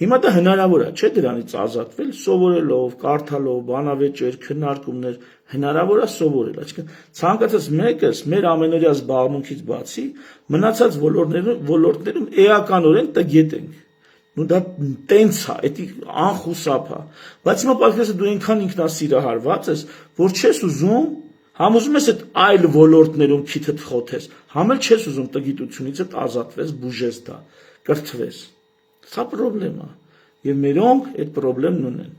Հիմա դա հնարավոր է, չէ՞ դրանից ազատվել, սովորելով, կարդալով, բանավեճեր, քննարկումներ, հնարավոր է սովորել, այսինքն ցանկացած մեկս մեր ամենօրյա զբաղմունքից բացի մնացած ոլորտներում էականորեն տգետ ենք։ Ну դա տենց է, դա անխուսափ է։ Բայց հիմա պատկերացրու դու այնքան ինքնասիրահարված ես, որ չես ուզում, համ ուզում ես այդ այլ ոլորտներում քիթդ խոթես, համ էլ չես ուզում տգիտությունից ազատվես, բուժես դա, կրթվես։ Սա խնդրեմ է։ Եվ մերոնք այդ խնդրեմն ունեն։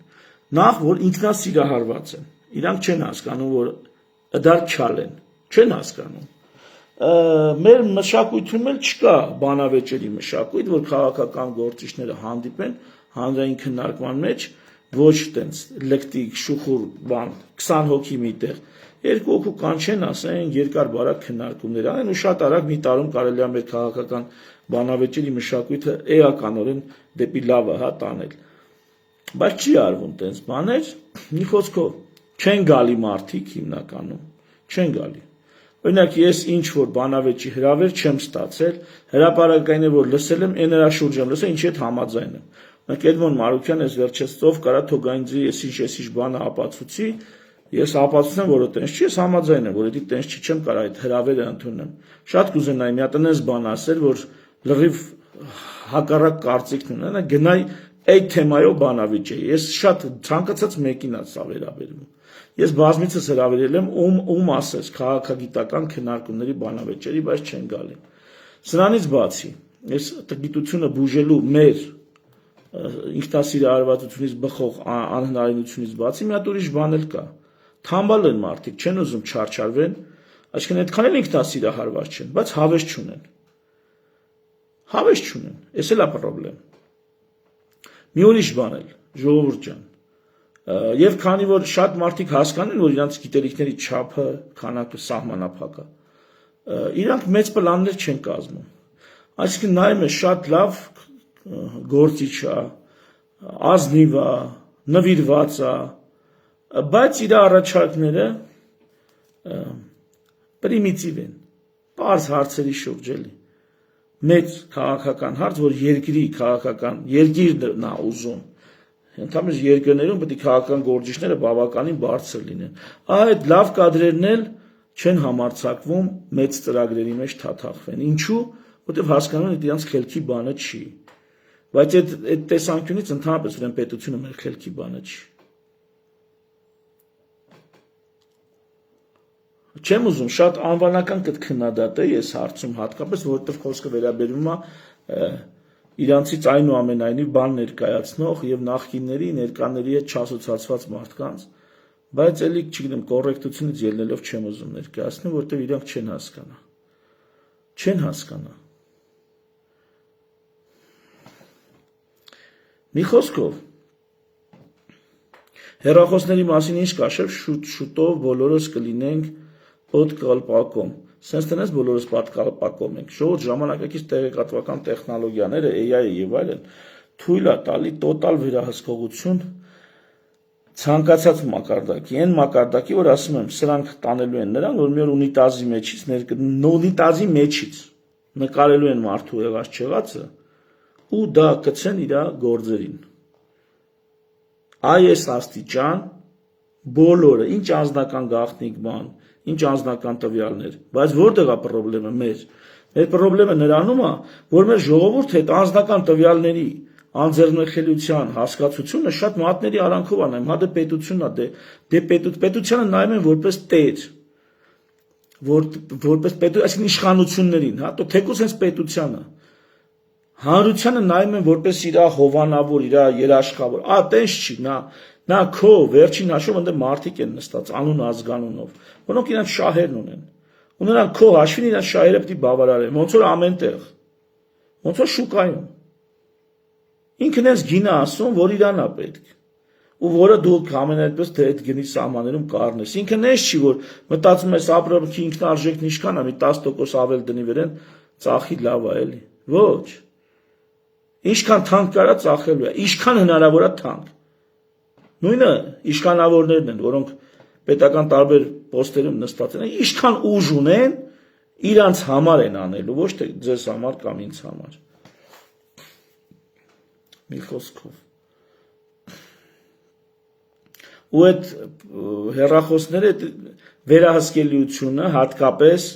Նախ որ ինքնասիրահարված են, իրանք չեն հասկանում, որ դարձյալ են, չեն հասկանում։ Մեր մշակույթում էլ չկա բանավեճերի մշակույթ, որ քաղաքական գործիչները հանդիպեն հանրային քննարկման մեջ, ոչ տենց լկտիկ, շուխուր բան, 20 հոգի միտեղ, 2 հոգու կանչեն, ասեն երկար բարակ քննարկումներ անեն ու շատ արագ մի տարում կարելի է մեր քաղաքական բանավեճերի մշակույթը էականորեն դեպի լավը տանել։ Բայց չի արվում տենց բաներ, մի խոսքով չեն գալի մարդիկ հիմնականում, չեն գալի։ Օրինակ ես ինչ որ բանավեճի հրավեր չեմ ստացել, հրապարակային է որ լսել եմ, այն նրա շուրջ եմ լսել, ինչի հետ համաձայն եմ։ Օրինակ Էդմոն Մարուկյան էս վերջերս կարա թողայինձի ես բանը ապացուցի, ես ապացուցեմ, որ տենց չի, ես համաձայն եմ, որ դա տենց չի, չեմ կարա այդ հրավերը ընդունեմ։ Շատ կուզենայի մի հատ այնպես բան ասել, որ լրիվ հակառակ կարծիքն ունենա, գնայի այդ թեմայով բանավեճի։ Ես շատ ցանկացած մեկին է սա վերաբերվում։ Ես բազմիցս հրավիրել եմ ում ասես քաղաքագիտական քննարկումների բանավեճերի, բայց չեն գալի։ Սրանից բացի, ես տգիտությունը բուժելու մեր ինքնասիրահարվածությունից բխող անհնարինությունից բացի մի հատ ուրիշ բան էլ կա։ Թամբալ են մարդիկ, չեն ուզում չարչարվեն, այսինքն այդքան էլ ինքնասիրահարված չեն, բայց հավես չունեն։ Հավես չունեն, էս էլ է խնդրեմ։ Մի ուրիշ բան էլ, ժողովուրդ ջան, եւ քանի որ շատ մարդիկ հասկանում են, որ իրանց գիտելիքների չափը, քանակը սահմանափակ է, իրանք մեծ պլաններ չեն կազմում։ Այսինքն նայում է շատ լավ գործիչ է, ազնիվ է, նվիրված է, բայց իր առաջարկները պրիմիտիվ են, պարզ հարցերի շուրջ էլի։ Մեծ քաղաքական հարց, որ երկրի քաղաքական երկիրն է ուզում։ Ընդհանրապես երկրներում պետք է քաղաքական գործիչները բավականին բարձր լինեն։ Այդ լավ կադրերն էլ չեն համարձակվում մեծ ծրագրերի մեջ թաթախվեն։ Ինչու՞, որտեղ հասկանում են, դրանց խելքի բանը չի։ Բայց այդ տեսանկյունից ընդհանրապես ուրեմն պետությունը մեր խելքի բանը չի։ Չեմ ուզում շատ անվանական կքննադատել ես հարցում հատկապես, որովհետև խոսքը վերաբերում է իրանցից այնուամենայնիվ բան ներկայացնող եւ նախկինների ներկաների հետ չասոցացված մարդկանց, բայց էլի չգիտեմ կոռեկտությունից ելնելով չեմ ուզում ներկայացնել, որովհետև իրանք չեն հասկանա։ Չեն հասկանա։ Մի խոսքով հեռախոսների մասին ինչ կաշև շուտով բոլորս կլինենք պատկալպակում։ Սենց տնես բոլորս պատկալպակում ենք։ Շուտ ժամանակակից տեղեկատվական տեխնոլոգիաները, AI-ը եւ այլն թույլ է տալի տոտալ վերահսկողություն ցանկացած մակարդակի, այն մակարդակի, որ ասում եմ, սրանք տանելու են նրան, որ մի օր ունիտազի մեջից նկարելու են մարդու եղած չեղածը ու դա կցեն իր գործերին։ Այս աստիճան բոլորը, ինչ անձնական գաղտնիք բան, ինչ անձնական տվյալներ, բայց որտեղ է խնդրեմը մեր։ Մեր խնդրեմը նրանում է, որ մեր ժողովուրդը այդ անձնական տվյալների անձեռնխելիության հասկացությունը շատ մատների արանքով անայում, հա դե պետությունն է, դե պետությանը նայում են որպես տեր, որպես այսինքն իշխանություններին, հա, તો թեկուզ հենց պետությանը։ Հանրությանը նայում են որպես իր հովանավոր, իր երաշխավոր, տենց չի, նա քո վերջին հաշվով ընդ մարդիկ են նստած անուն ազգանունով, որոնք իրանք շահերն ունեն։ Ու նրանք քո հաշվին իրանք շահերը պետք է բավարարեն, ոնց որ ամենտեղ, ոնց որ շուկայում։ Ինքն էս գինը ասում, որ իրան է պետք, ու որը դու ամենայնպես թե այդ գնի սահմաններում կառնես։ Ինքն էս չի, որ մտածում ես ապրանքի ինքնարժեքն ինչքան է, մի 10% ավել դնի վրան, ծախի լավ է, էլի։ Ոչ։ Ինչքան թանկ կարա ծախելու է, ինչքան հնարավոր է թանկ։ Նույնը իշխանավորներն են, որոնք պետական տարբեր պոստերում նստած են, ինչքան ուժ ունեն, իրանց համար են անելու, ոչ թե ձեզ համար կամ ինձ համար։ մի խոսքով։ Ու այդ հեռախոսները վերահսկելիությունը հատկապես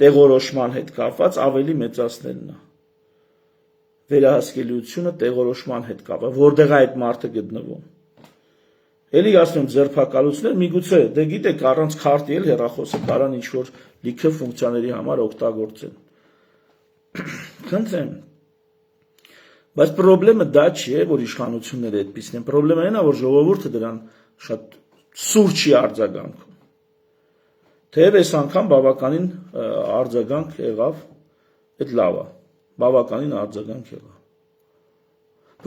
տեղորոշման հետ կապված ավելի մեծացնելն է։ Վերահսկելիությունը տեղորոշման հետ կապված, որտեղ է այդ մարդը գտնվում։ Էլի ասում եմ ձերբակալություններ, միգուցե, դե գիտեք, առանց քարտի էլ հեռախոսը կարան ինչ-որ լիքը ֆունկցիաների համար օգտագործեն։ Խնդրեմ։ Բայց խնդրեմը դա չի, որ իշխանությունները այդպիսին են։ Խնդրեմը այն է, որ ժողովուրդը դրան շատ սուր չի արձագանքում։ Թեև այս անգամ բավականին արձագանք եղավ, այդ լավ է, բավականին արձագանք եղավ։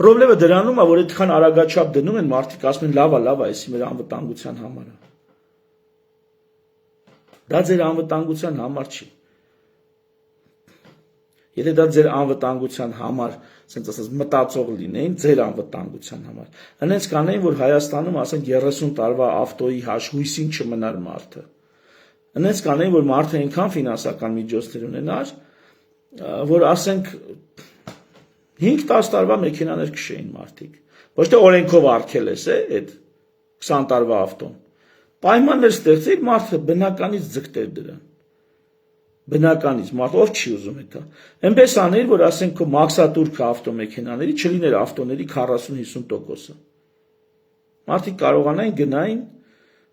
Խնդրեմը դրանում է, որ այդքան արագաչափ դնում են մարդիկ, ասում են լավ է, էսի մեր անվտանգության համար է։ Դա ձեր անվտանգության համար չի։ Եթե դա ձեր անվտանգության համար, ասենք ասած մտածող լինեին, ձեր անվտանգության համար։ Հենց կանեին, որ Հայաստանում, ասենք 30 տարվա ավտոյի հաշվույսին չմնար մարդը։ Հենց կանեին, որ մարդը այնքան ֆինանսական միջոցներ ունենար, որ ասենք 5-10 տարվա մեքենաներ քշեին մարդիկ։ Ոչ թե օրենքով արգել ես, այդ 20 տարվա ավտոն։ Պայմաններ ստեղծեին, մարդը բնականից ձգտեր դրան։ Բնականից, մարդ ով չի ուզում դա։ Այնպես աներ, որ ասենք քո մաքսատուրքը ավտոմեքենաների չլիներ ավտոների 40-50%-ը։ Մարդիկ կարողանային գնային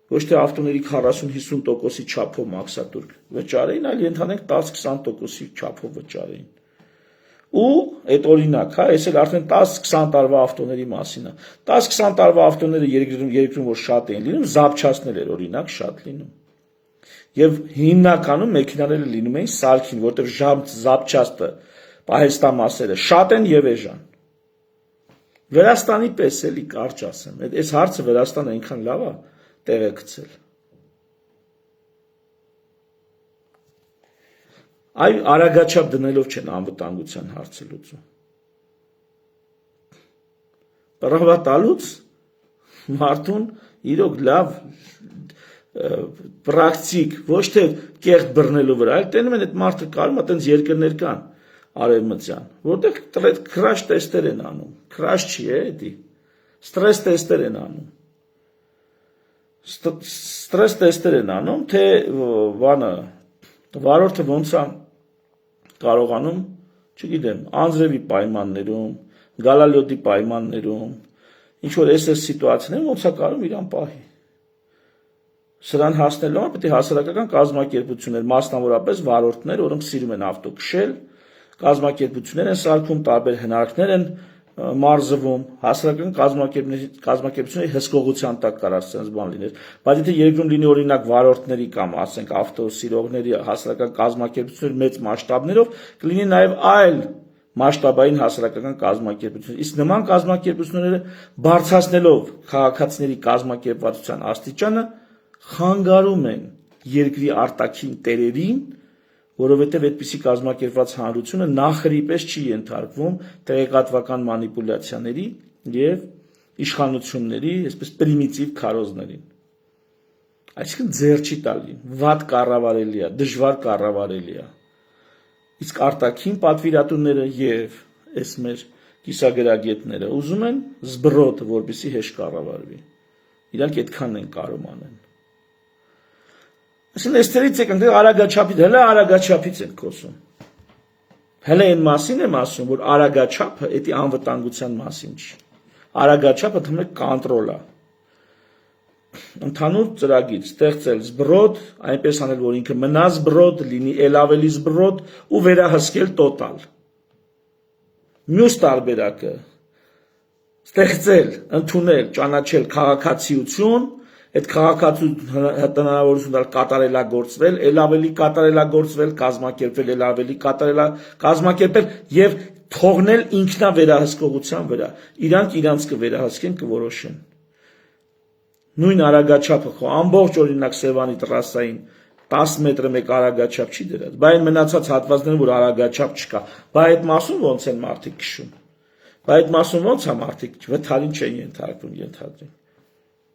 ոչ թե ավտոների 40-50%-ի չափով մաքսատուրք վճարեին, այլ ընդհանրենք 10-20%-ի չափով վճարեին։ Ու այդ օրինակ, հա, այս էլ արդեն 10-20 տարվա ավտոների մասին է։ 10-20 տարվա ավտոները երկրում որ շատ էին լինում, զապչացնել էր օրինակ շատ լինում։ Եվ հիմնականում մեքենաները լինում էին սարքին, որտեղ զապչաստը պահեստամասերը շատ են եւ էժան։ Վրաստանի պես էլի կարճ ասեմ, այս հարցը Վրաստանը այնքան լավ է տեղեկցել։ Այ արագաչափ դնելով չեն անվտանգության հարցը լուծում։ Պրավա տալուց մարդուն իրոք լավ պրակտիկ, ոչ թե կեղտ բռնելու վրա, այլ տենում են այդ մարդը կարում է տենց երկրներ կան արևմտյան, որտեղ քրաշ տեստեր են անում, քրաշ չի էդի, ստրես տեստեր են անում, ստրես տեստեր են անում, թե բանը, վարորդը ոնց է կարողանում, չգիտեմ, անձրևի պայմաններում, գալալյոդի պայմաններում, ինչ-որ այս սիտուացիաներում ոնց է կարում իրան պահի։ Սրան հասնելու համար պետք է հասարակական կազմակերպություններ, մասնավորապես վարորդներ, որոնք սիրում են ավտո քշել, կազմակերպություններ են սարքում, տարբեր հնարքներ են մարզվում, հասարակական կազմակերպությունների հսկողության տակ կար ասենց բան լիներ։ Բայց եթե երկրում լինի օրինակ վարորդների կամ ասենք ավտո սիրողների հասարակական կազմակերպություններ մեծ մասշտաբներով, կլինի նաև այլ մասշտաբային հասարակական կազմակերպություններ։ Իսկ նման կազմակերպությունները բարձրացնելով քաղաքացիների կազմակերպվածության աստիճանը խանգարում են երկրի արտաքին տերերին, որովհետև այդպիսի կազմակերպված հանրությունը նախրի պես չի ենթարկվում տեղեկատվական մանիպուլյացիաների եւ իշխանությունների, այսպես պրիմիտիվ քարոզներին։ Այսինքն ձեռ չի տալի, վատ կառավարելի է, դժվար կառավարելի է։ Իսկ արտաքին պատվիրատուները եւ այս մեր կիսագրագետները ուզում են զբռոտ, որպեսզի հեշտ կառավարվի։ Իրանք այդքանն են կարող անեն։ Այսինքն այստեղից եկան արագաչափից, հələ արագաչափից են խոսում։ Հələ այն մասին եմ ասում, որ արագաչափը էդի անվտանգության մասին չի։ Արագաչափը թվում է կոնտրոլ է։ Ընդհանուր ծրագիր ստեղծել զբռոտ, այնպես անել, որ ինքը մնա զբռոտ, լինի ել ավելի զբռոտ ու վերահսկել տոտալ։ Մյուս տարբերակը ստեղծել, ընդունել, ճանաչել քաղաքացիություն, այդ քաղաքացիություն հնարավորություն տալ կատարելագործվել, ել ավելի կատարելագործվել, կազմակերպվել, ել ավելի կազմակերպել եւ թողնել ինքնավերահսկողության վրա։ Իրանք իրանց կվերահսկեն, կորոշեն։ Նույն արագաչափը խո ամբողջ օրինակ Սևանի տրասային 10 մետրը մեկ արագաչափ չի դրած, բայց այն մնացած հատվածներում որ արագաչափ չկա, բայց այդ մասում ոնց են մարդիկ քշում։ Բայց այդ մասում ոնց է մարդիկ վթարին չեն ենթարկվում, ենթադրենք։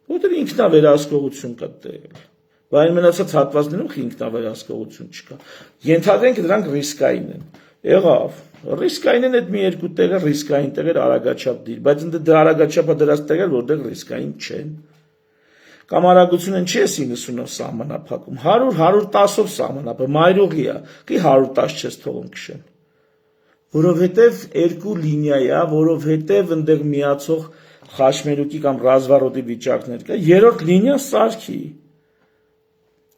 Որտեղ ինքնավերահսկողություն կա տեղել։ Բայց այն մնացած հատվածներում ինքնավերահսկողություն չկա։ Ենթադրենք դրանք ռիսկային են։ Եղավ, ռիսկային են այդ մի երկու տեղը, ռիսկային տեղեր արագաչափ դիր, բայց դա արագաչափը դրած տեղեր, որտեղ ռիսկային չեն։ Կամ արագությունը չի էս 90-ով սահմանափակում, 100-110-ով սահմանափակում, մայրուղի է, կի 110 չես թողում քշեն։ Որովհետև երկու լինիա է, որովհետև ընդեղ միացող խաչմերուկի կամ ռազմավարոտի վիճակներ կա, երրորդ լինիան սարքի։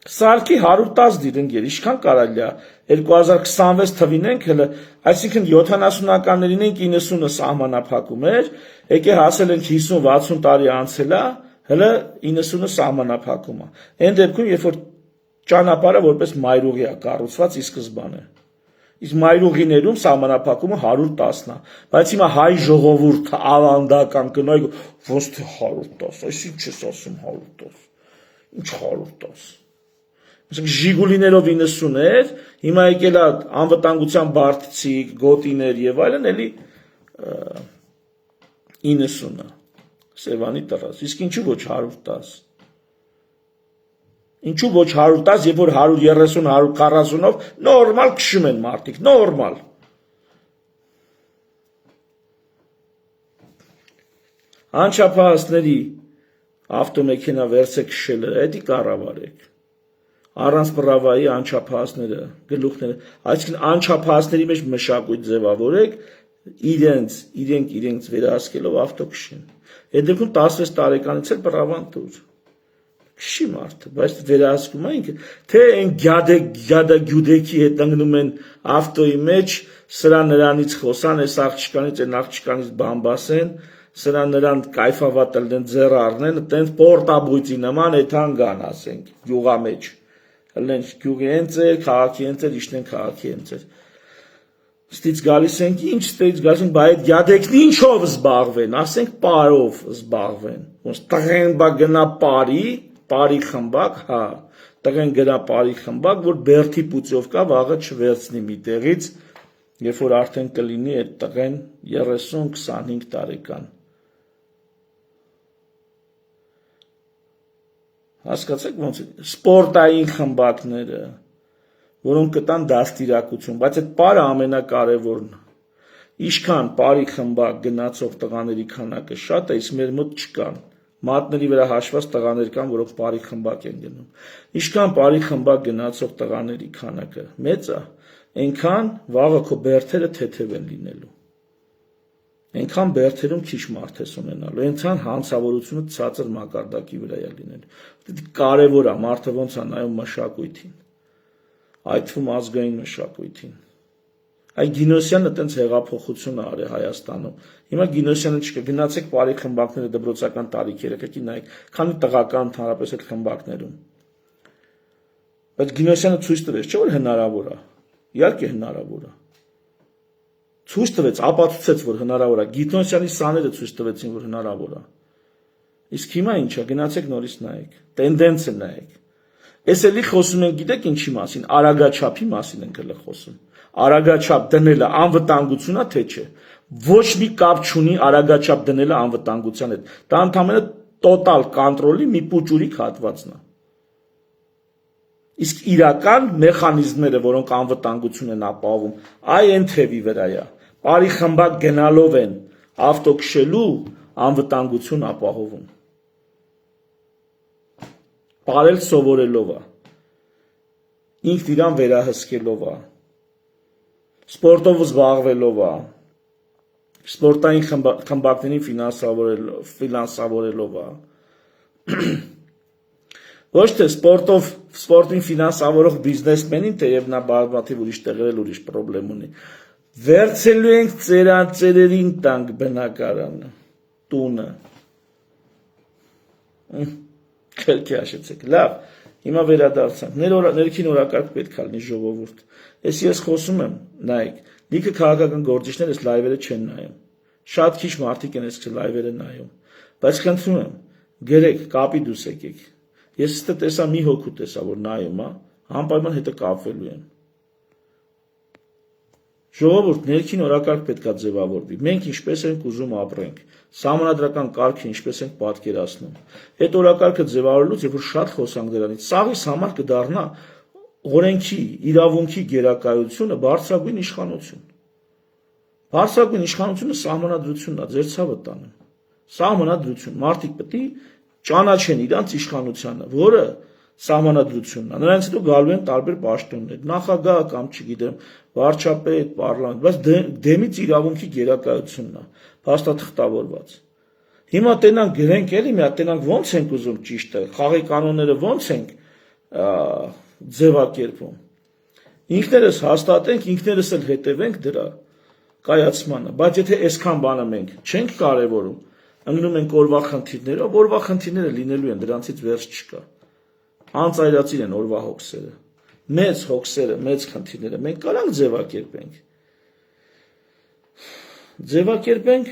Սարքի 110 դիր ընկեր, ինչքան կարելի է 2026 թվին ենք հələ, այսինքն 70-ականներին ենք 90-ը սահմանափակում էր, եկե հասել ենք 50-60 տարի անցել է, հələ 90-ը սահմանափակում է։ Այն դեպքում, երբ որ ճանապարհը որպես մայրուղի է կառուցված ի սկզբանե։ Իսկ մայրուղիներում սահմանափակումը 110-ն է, բայց հիմա հայ ժողովուրդը ավանդական կնոյ ոնց թե 110, այս ինչ ես ասում 110, ինչ 110։ Məsələn Ժիգուլիներով 90 էր, հիմա եկել է անվտանգության բարձիկ, գոտիներ եւ այլն, էլի 90-ը։ Սևանի տղաս, իսկ ինչու ոչ 110։ Ինչու ոչ 110, երբ որ 130-140-ով նորմալ քշում են մարդիկ, նորմալ։ Անչափահասների ավտոմեքենա վերցե քշելը, էդի կառավարեք։ Առանց պրավայի անչափահասները, գլուխները, այսինքն անչափահասների մեջ մշակույթ ձևավորեք, իրենք վերահսկելով ավտո քշեն։ Այդ դեպքում 16 տարեկանից էլ պրավան տուր։ Քշի մարդը, բայց վերահսկում է ինքը, թե այն գյադագյուդեքի հետ ընկնում են ավտոյի մեջ, սրա նրանից խոսան, այս աղջկանից, այն աղջկանից բամբասեն, սրա նրան կայֆավատել են ձեռ առնեն, տենց պորտաբույծի նման էթան գան, ասենք, գյուղա մեջ, հլեն գյուղի հենց էր, քաղաքի հենց էր, իշտեն քաղաքի հենց էր, ստից գալիս ենք, ինչ ստից գալիս ենք, բա այդ գյադեքն ինչով զբաղվեն, ասենք պարով զբաղվեն, ոնց տղեն բա գնա պարի խմբակ, հա, տղեն գնա պարի խմբակ, որ բերթի պուծով կա, վաղը չվերցնի մի տեղից, երբ որ արդեն կլինի այդ տղեն 30-25 տարեկան։ Հասկացեք ոնց է, սպորտային խմբակները, որոնք կտան դաստիարակություն, բայց այդ պարը ամենակարևորն է։ Ինչքան պարի խմբակ գնացող տղաների քանակը շատ է, իսկ մեր մոտ չկան։ Մատների վրա հաշված տղաներ կան, որոնք պարի խմբակ են գնում։ Ինչքան պարի խմբակ գնացող տղաների քանակը մեծ է, այնքան վաղը քո բերդերը թեթև են լինելու։ Այնքան բերդերում քիչ մարդ ես ունենալու, այնքան հանցավորությունը ցածր մակարդակի վրա է լինելու։ Կարևոր է մարդը ոնց է նայում մշակույթին, այդ թվում ազգային մշակույթին։ Այ Գինոսյանը տենց հեղափոխություն արի Հայաստանում։ Հիմա Գինոսյանը չկա, գնացեք պարի խմբակները դպրոցական տարիքերը, եկեք նայեք, քանի տղական ընդհանրապես այդ խմբակներում։ Բայց Գինոսյանը ցույց տվեց, չէ՞ որ հնարավոր է։ Իհարկե հնարավոր է։ Ցույց տվեց, ապացուցեց, որ հնարավոր է։ Գինոսյանի սաները ցույց տվեցին, որ հնարավոր է։ Իսկ հիմա ինչ է, գնացեք նորից նայեք, տենդենսը նայեք։ Էս էլի խոսում ենք, գիտեք ինչի մասին, արագաչափի մասին ենք հələ խոսում։ Արագաչափ դնելը անվտանգություն է, թե չէ։ Ոչ մի կապ չունի արագաչափ դնելը անվտանգության հետ։ Դա ընդհանրապես տոտալ կոնտրոլի մի պուճուրիկ հատվածն է։ Իսկ իրական մեխանիզմները, որոնք անվտանգություն են ապահովում, այ այն թևի վրա է։ Պարի խմբակ գնալով են ավտո քշելու անվտանգություն ապահովում։ Պարել սովորելով է։ Ինքն իրան վերահսկելով է։ Սպորտով զբաղվելով է, սպորտային խմբակներին ֆինանսավորելով է, ոչ թե սպորտին ֆինանսավորող բիզնեսմենին, թեև նա բազմաթիվ ուրիշ տեղեր ուրիշ պրոբլեմ ունի, վերցելու ենք ծերածերերին տանք բնակարանը, տունը, քրքի հաշեցեք, լավ, հիմա վերադարձանք, ներքին օրակարգ պետք է լինի ժողովուրդ, ես խոսում եմ, նայեք, լիքը քաղաքական գործիչներ այս լայվերը չեն նայում, շատ քիչ մարդիկ են այս լայվերը նայում, բայց խնդրում եմ, գրեք, կապի դուս եկեք, ես տեսա մի հոգու տեսա, որ նայում է, անպայման հետը կապվելու եմ, ժողովուրդ, ներքին օրակարգ պետք է ձևավորվի, մենք ինչպես ենք ուզում ապրենք, սահմանադրական կարգը ինչպես ենք պատկերացնում, այդ օրակարգը ձևավորելուց, երբ որ շատ խոսանք դրանից, սաղիս համար կդառնա օրենքի, իրավունքի գերակայությունը բարձրագույն իշխանություն։ Բարձրագույն իշխանությունը սահմանադրությունն է, ձեր ցավը տանեմ։ Սահմանադրություն, մարդիկ պետք է ճանաչեն իրանց իշխանությանը, որը սահմանադրությունն է։ Նրանից հետո գալու են տարբեր պաշտոններ, նախագահ կամ չգիտեմ, վարչապետ, պարլամենտ, բայց դեմից իրավունքի գերակայությունն է, փաստաթղթավորված։ Հիմա տենանք գրենք էլի, մի հատ տենանք ոնց ենք ուզում ճիշտը, խաղի կանոնները ոնց ենք ձևակերպում։ Ինքներս հաստատենք, ինքներս էլ հետևենք դրա կայացմանը, բայց եթե այսքան բանը մենք չենք կարևորում, ընկնում ենք օրվա խնդիրներով, օրվա խնդիրները լինելու են, դրանցից վերջ չկա։ Անծայրածիր են օրվա հոգսերը, մեծ հոգսերը, մեծ խնդիրները, մենք կարանք ձևակերպենք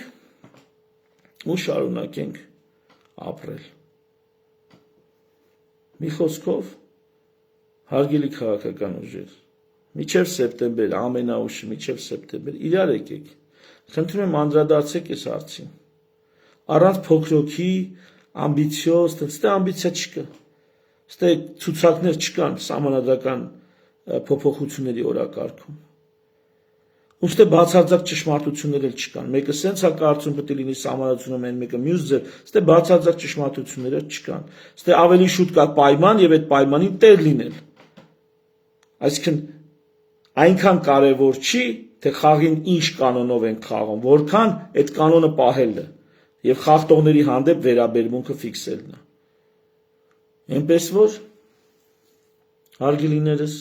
ու շարունակենք ապրել։ Մի խոսքով, հարգելի քաղաքական ուժեր, մինչև սեպտեմբեր, ամենաուշը մինչև սեպտեմբեր, իրար եկեք, խնդրում եմ անդրադարձեք այս հարցին, առանց փոքրոքի, ամբիցիոզ, ստե ամբիցիա չկա, ստե ցուցակներ չկան սահմանադրական փոփոխությունների օրակարգում, ուստի բացարձակ ճշմարտություններ էլ չկան, մեկը սենց է կարծում պետք է լինի սահմանադրությունում, այն մեկը մյուս ձև, ստե բացարձակ ճշմարտությունները չկան, ստե ավելի շուտ կա պայման եւ այդ պայմանին տեր լինել, այսինքն այնքան կարևոր չի, թե խաղին ինչ կանոնով են խաղում, որքան այդ կանոնը պահելն է եւ խախտողների հանդեպ վերաբերմունքը ֆիքսելն է։ Այնպես որ հարգելիներս,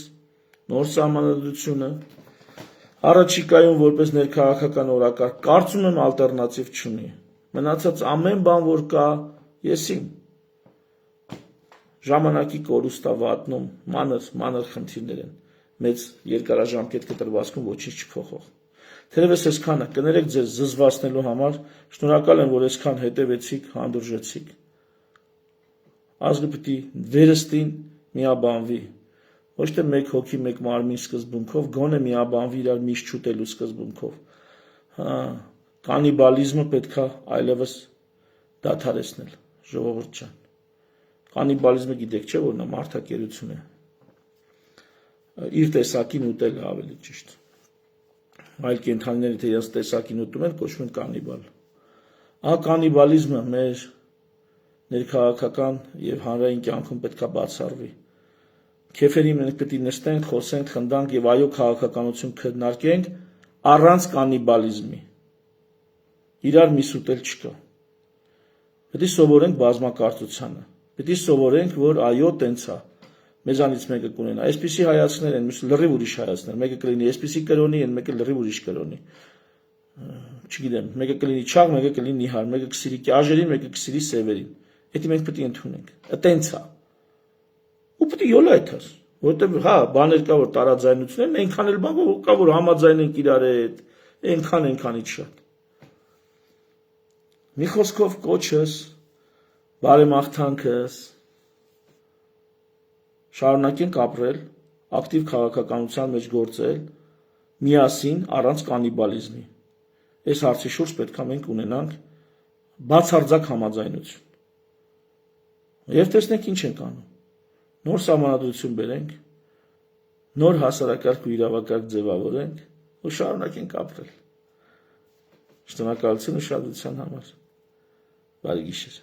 նոր սահմանադրությունը առաջիկայում որպես ներքաղաքական օրակարգ կարծում եմ ալտերնատիվ չունի։ Մնացած ամեն բան որ կա, եսիմ ժամանակի կորուստ է վատնում, մանր խնդիրներ են, մեծ երկարաժամկետ կտրվածքում ոչինչ չփոխող։ Թերևս այսքանը, կներեք ձեզ զզվացնելու համար, շնորհակալ եմ, որ այսքան հետևեցիք, հանդուրժեցիք։ Ազգը պիտի վերստին միաբանվի, ոչ թե մեկ հոգի, մեկ մարմին սկզբունքով, գոնե միաբանվի իրար միշտ չուտելու սկզբունքով։ Կանիբալիզմը պետքա այլևս դադարեցնել, ժողովուրդ ջան։ Կանիբալիզմը գիտեք չէ, որ նա մարդակերություն է։ Իր տեսակին ուտել ավելի ճիշտ։ Այլ կենդանիները թե իրենց տեսակին ուտում են, կոչվում են կանիբալ։ Կանիբալիզմը մեր ներքաղաքական եւ հանրային կյանքում պետքա բացառվի։ Քեֆերի մենք պետք է նստենք, խոսենք, խնդանք եւ այո քաղաքականություն քննարկենք առանց կանիբալիզմի։ Իրար միս ուտել չկա։ Պետք է սովորենք բազմակարծությանը։ Պետք է սովորենք, որ այո տենց է։ Մեզանից մեկը կունենա այսպիսի հայացքներ են, լրիվ ուրիշ հայացքներ, մեկը կլինի այսպիսի կրոնի, են մեկը լրիվ ուրիշ կրոնի։ Չգիտեմ, մեկը կլինի չաղ, մեկը կլինի նիհար, մեկը կսիրի կյաժերին, մեկը կսիրի սևերին։ Դա մենք պետք է ընդունենք։ Տենց է։ Ու պետք է յոլա այդս, որովհետև հա, բաներ կա որ տարաձայնություններ են, այնքան էլ բան կա որ համաձայնենք իրար հետ, այնքանից շատ։ Մի խոսքով կոչս, բարեմաղթանքս շարունակենք ապրել, ակտիվ քաղաքականության մեջ գործել, միասին առանց կանիբալիզմի։ Այս հարցի շուրջ պետք է մենք ունենանք բացարձակ համաձայնություն։ Եվ տեսնենք ինչ ենք անում։ Նոր սահմանադրություն բերենք, նոր հասարակարգ ու իրավակարգ ձևավորենք ու շարունակենք ապրել։ Շնորհակալություն ուշադրության համար։ Բարի գիշեր։